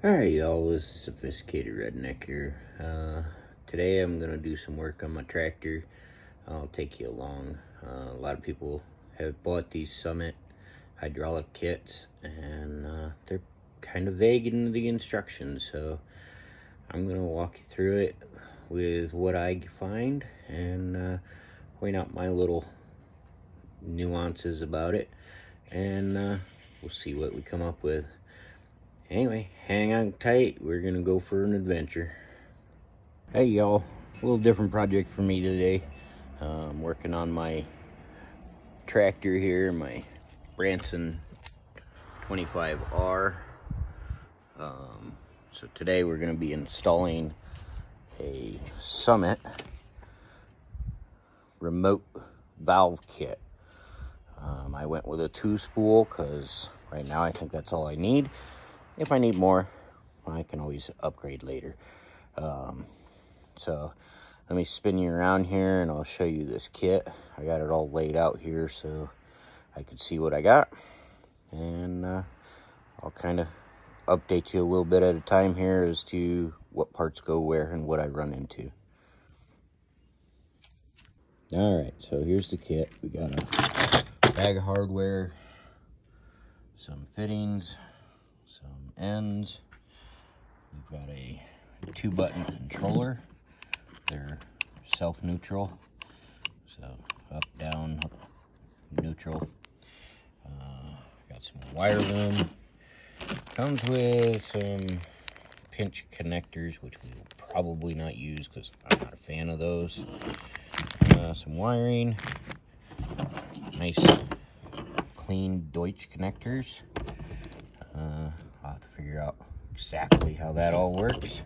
Alright y'all, this is Sophisticated Redneck here. Today I'm going to do some work on my tractor. I'll take you along. A lot of people have bought these Summit hydraulic kits and they're kind of vague in the instructions, so I'm going to walk you through it with what I find and point out my little nuances about it, and we'll see what we come up with. Anyway, hang on tight. We're gonna go for an adventure. Hey y'all, a little different project for me today. I'm working on my tractor here, my Branson 2515R. So today we're gonna be installing a Summit remote valve kit. I went with a 2-spool because right now I think that's all I need. If I need more, I can always upgrade later. So let me spin you around here and I'll show you this kit. I got it all laid out here so I can see what I got. And I'll kind of update you a little bit at a time here as to what parts go where and what I run into. Alright, so here's the kit. We got a bag of hardware, some fittings, some ends. We've got a 2-button controller. They're self-neutral, so up, down, up, neutral. Got some wire loom. Comes with some pinch connectors, which we will probably not use because I'm not a fan of those. Some wiring, nice clean Deutsch connectors. I'll have to figure out exactly how that all works.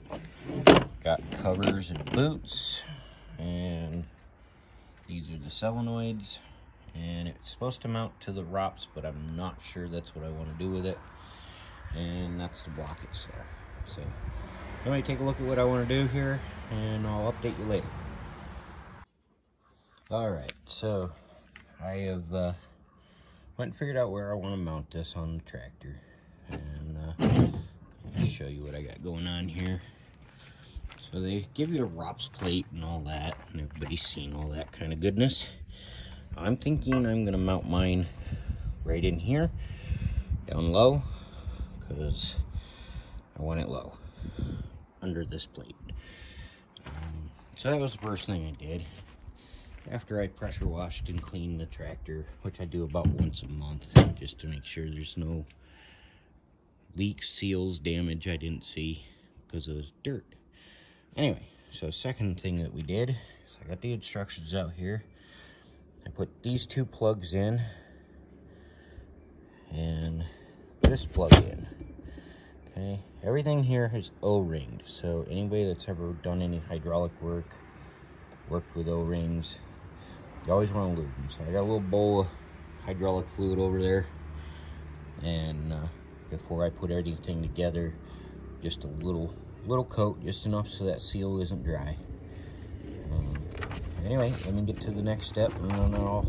Got covers and boots, and these are the solenoids, and it's supposed to mount to the ROPS, but I'm not sure that's what I want to do with it. And that's the block itself. So let me take a look at what I want to do here, and I'll update you later. Alright, so I have went and figured out where I want to mount this on the tractor, and I'll show you what I got going on here. So they give you a ROPS plate and all that, and everybody's seen all that kind of goodness. I'm thinking I'm going to mount mine right in here, down low, because I want it low, under this plate. So that was the first thing I did. After I pressure washed and cleaned the tractor, which I do about once a month, just to make sure there's no leaks, seals, damage I didn't see because of dirt. Anyway, so second thing that we did is I got the instructions out here. I put these 2 plugs in and this plug in. Okay, everything here is O-ringed, so anybody that's ever done any hydraulic work, worked with O-rings, you always want to lube them. So I got a little bowl of hydraulic fluid over there, and before I put everything together, just a little coat, just enough so that seal isn't dry. Anyway, let me get to the next step, and then I'll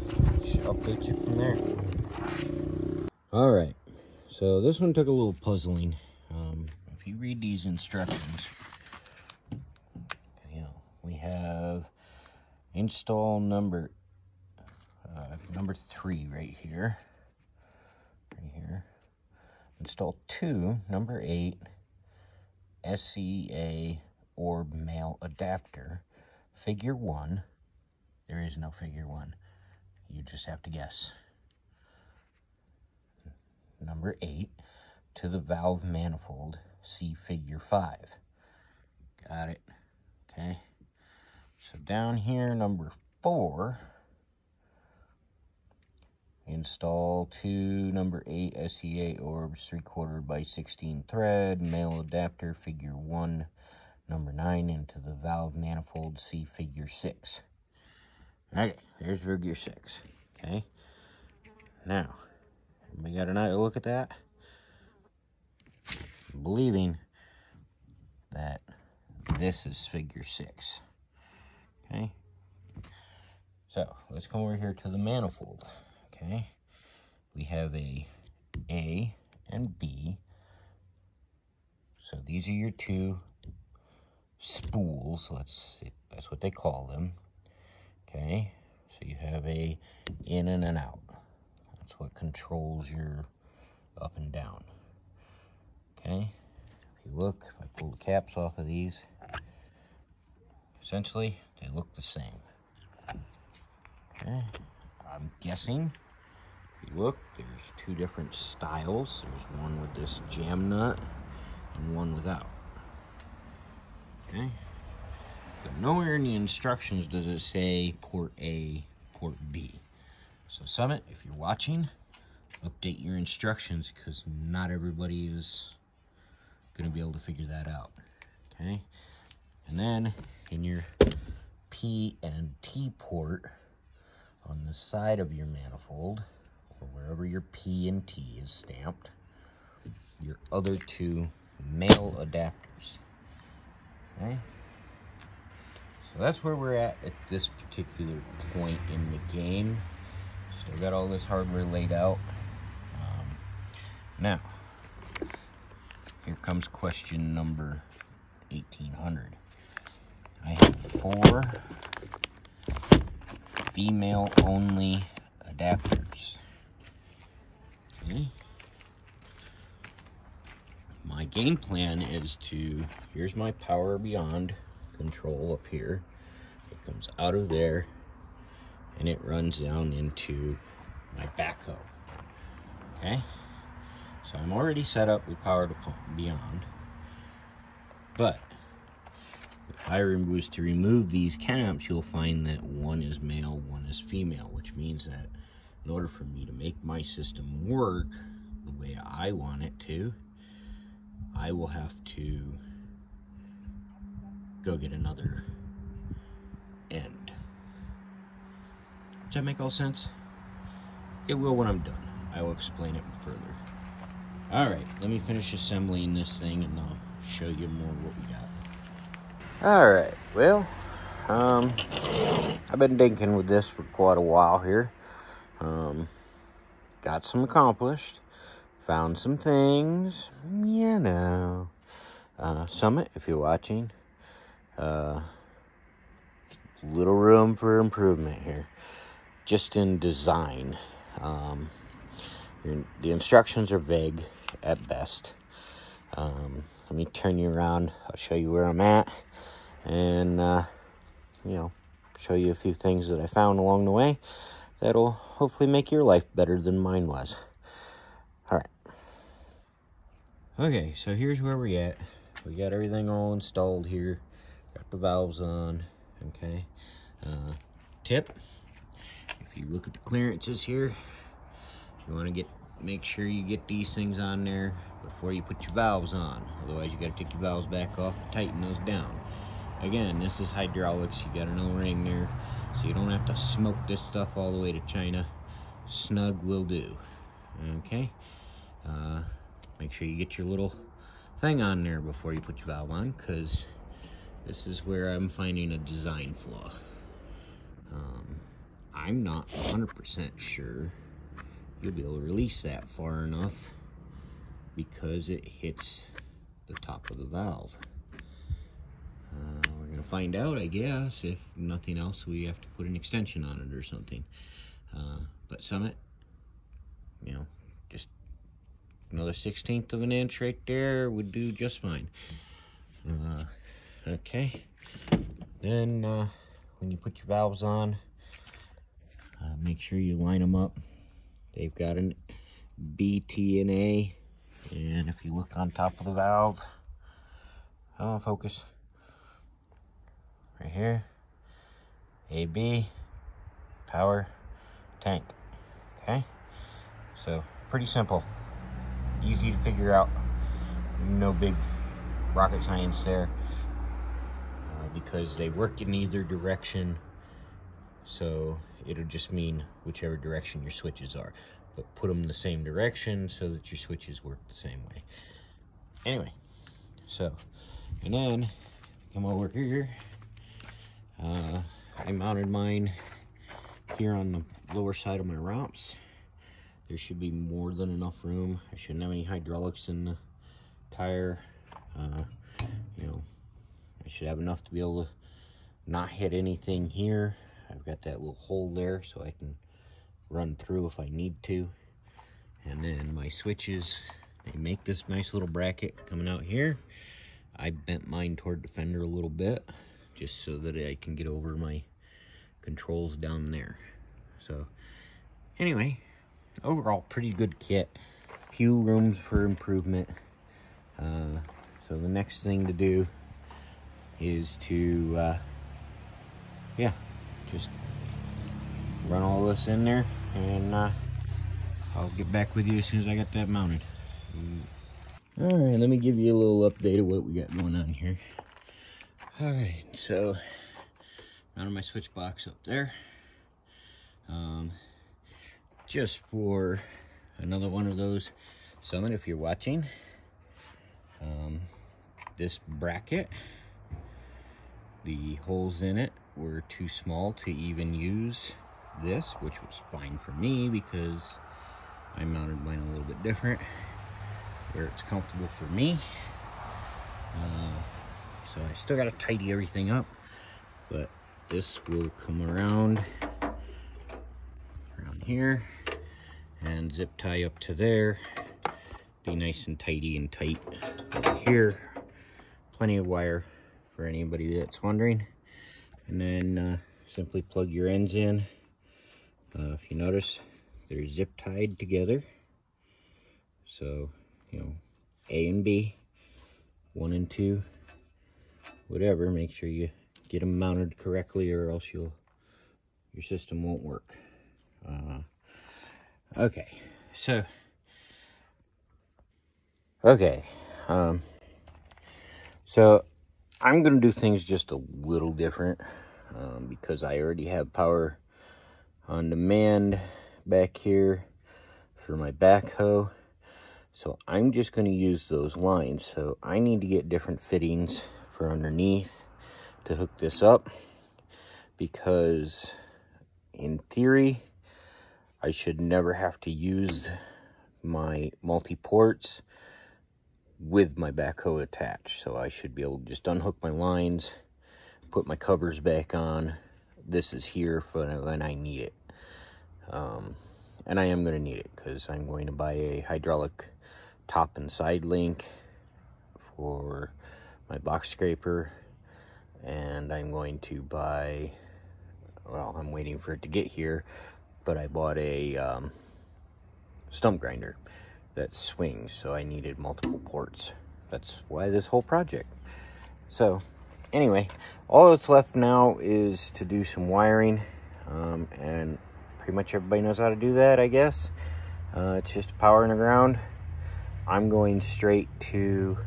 update you from there. All right, so this one took a little puzzling. If you read these instructions, we have install number 3 right here. Install 2, number 8, SCA orb male adapter, figure 1. There is no figure 1. You just have to guess. Number 8, to the valve manifold, see figure 5. Got it. Okay. So down here, number 4, install 2, number 8, SCA orbs, 3/4 by 16 thread, male adapter, figure 1, number 9, into the valve manifold, see figure 6. Okay, there's figure 6. Okay. Now, everybody got another look at that? I'm believing that this is figure 6. Okay. So let's come over here to the manifold. Okay, we have a and B So these are your two spools. That's what they call them. Okay, so you have a in and an out. That's what controls your up and down. Okay, if you look, if I pull the caps off of these, essentially they look the same. Okay, I'm guessing, if you look, there's two different styles. There's one with this jam nut and one without. Okay, so nowhere in the instructions does it say port A, port B. So Summit, if you're watching, update your instructions, because not everybody is going to be able to figure that out. Okay, and then in your P and T port on the side of your manifold, or wherever your P and T is stamped, your other two male adapters. Okay, so that's where we're at this particular point in the game. Still got all this hardware laid out. Now, here comes question number 1800. I have 4 female-only adapters. Okay. My game plan is here's my Power Beyond control up here. It comes out of there, and it runs down into my backhoe. Okay, so I'm already set up with Power Beyond, but if I was to remove these caps, you'll find that one is male, one is female, which means that in order for me to make my system work the way I want it to, I will have to go get another end. Does that make all sense? It will when I'm done. I will explain it further. Alright, let me finish assembling this thing and I'll show you more what we got. Alright, well, I've been dinking with this for quite a while here. Got some accomplished. Found some things, you know. Summit, if you're watching, little room for improvement here. Just in design. The instructions are vague at best. Let me turn you around. I'll show you where I'm at. And, you know, show you a few things that I found along the way that'll hopefully make your life better than mine was. Alright. Okay, so here's where we're at. We got everything all installed here. Got the valves on. Okay. Tip. If you look at the clearances here, you want to make sure you get these things on there before you put your valves on. Otherwise, you got to take your valves back off and tighten those down. Again, this is hydraulics. You got an O-ring there, so you don't have to smoke this stuff all the way to China. Snug will do. Okay. Make sure you get your little thing on there before you put your valve on, because this is where I'm finding a design flaw. I'm not 100% sure you'll be able to release that far enough because it hits the top of the valve. We're going to find out, I guess. If nothing else, we have to put an extension on it or something. But Summit, you know, just another 1/16 of an inch right there would do just fine. Okay. Then when you put your valves on, make sure you line them up. They've got an B, T, and A. And if you look on top of the valve, focus. Right here, AB, power, tank. Okay, so pretty simple, easy to figure out. No big rocket science there, because they work in either direction. So it'll just mean whichever direction your switches are, but put them in the same direction so that your switches work the same way. Anyway, so, and then come over here. I mounted mine here on the lower side of my romps. There should be more than enough room. I shouldn't have any hydraulics in the tire. You know, I should have enough to be able to not hit anything here. I've got that little hole there so I can run through if I need to. And then my switches, they make this nice little bracket coming out here. I bent mine toward the fender a little bit just so that I can get over my controls down there. So anyway, overall pretty good kit. Few rooms for improvement. So the next thing to do is to yeah, just run all this in there, and I'll get back with you as soon as I got that mounted. All right, let me give you a little update of what we got going on here. All right, so mounted my switch box up there. Just for another one of those, Summit, if you're watching, this bracket, the holes in it were too small to even use this, which was fine for me because I mounted mine a little bit different where it's comfortable for me. So I still got to tidy everything up, but this will come around here and zip tie up to there. Be nice and tidy and tight over here. Plenty of wire for anybody that's wondering. And then simply plug your ends in. If you notice, they're zip tied together. So, you know, A and B, 1 and 2, whatever. Make sure you get them mounted correctly, or else your system won't work. Okay, so so I'm gonna do things just a little different because I already have power on demand back here for my backhoe. So I'm just going to use those lines. So I need to get different fittings for underneath to hook this up, because in theory I should never have to use my multi-ports with my backhoe attached. So I should be able to just unhook my lines, put my covers back on. This is here for when I need it. And I am going to need it because I'm going to buy a hydraulic top and side link for my box scraper, and I'm going to buy, well, I'm waiting for it to get here, but I bought a stump grinder that swings, so I needed multiple ports. That's why this whole project. So anyway, all that's left now is to do some wiring, and pretty much everybody knows how to do that, I guess. It's just power in the ground. I'm going straight to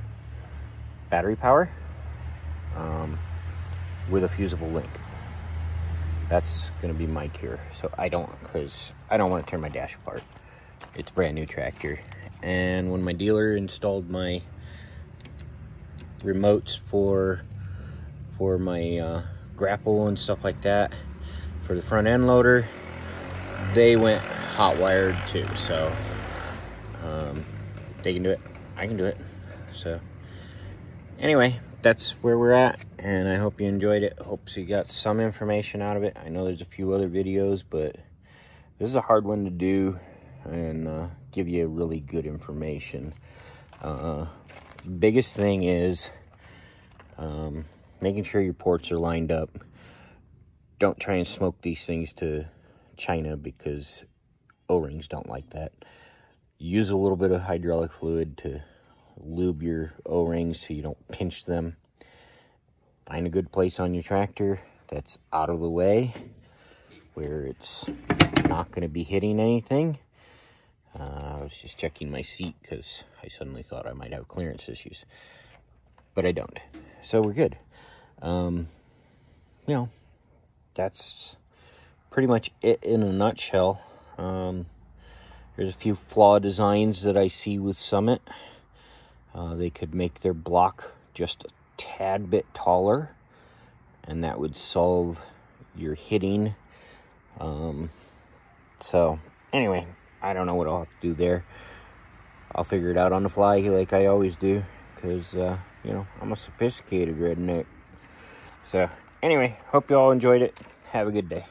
battery power with a fusible link. That's going to be my cure. So I don't want to tear my dash apart. It's a brand new tractor. And when my dealer installed my remotes for my grapple and stuff like that for the front end loader, they went hot wired too. So they can do it, I can do it. So anyway, that's where we're at, and I hope you enjoyed it. Hope you got some information out of it. I know there's a few other videos, but this is a hard one to do and give you really good information. Biggest thing is making sure your ports are lined up. Don't try and smoke these things to China, because O-rings don't like that. Use a little bit of hydraulic fluid to lube your O-rings so you don't pinch them. Find a good place on your tractor that's out of the way, where it's not going to be hitting anything. I was just checking my seat because I suddenly thought I might have clearance issues, but I don't. So we're good. You know, that's pretty much it in a nutshell. There's a few flaw designs that I see with Summit. They could make their block just a tad bit taller, and that would solve your hitting. So anyway, I don't know what I'll have to do there. I'll figure it out on the fly like I always do, because, you know, I'm a sophisticated redneck. So, anyway, hope you all enjoyed it. Have a good day.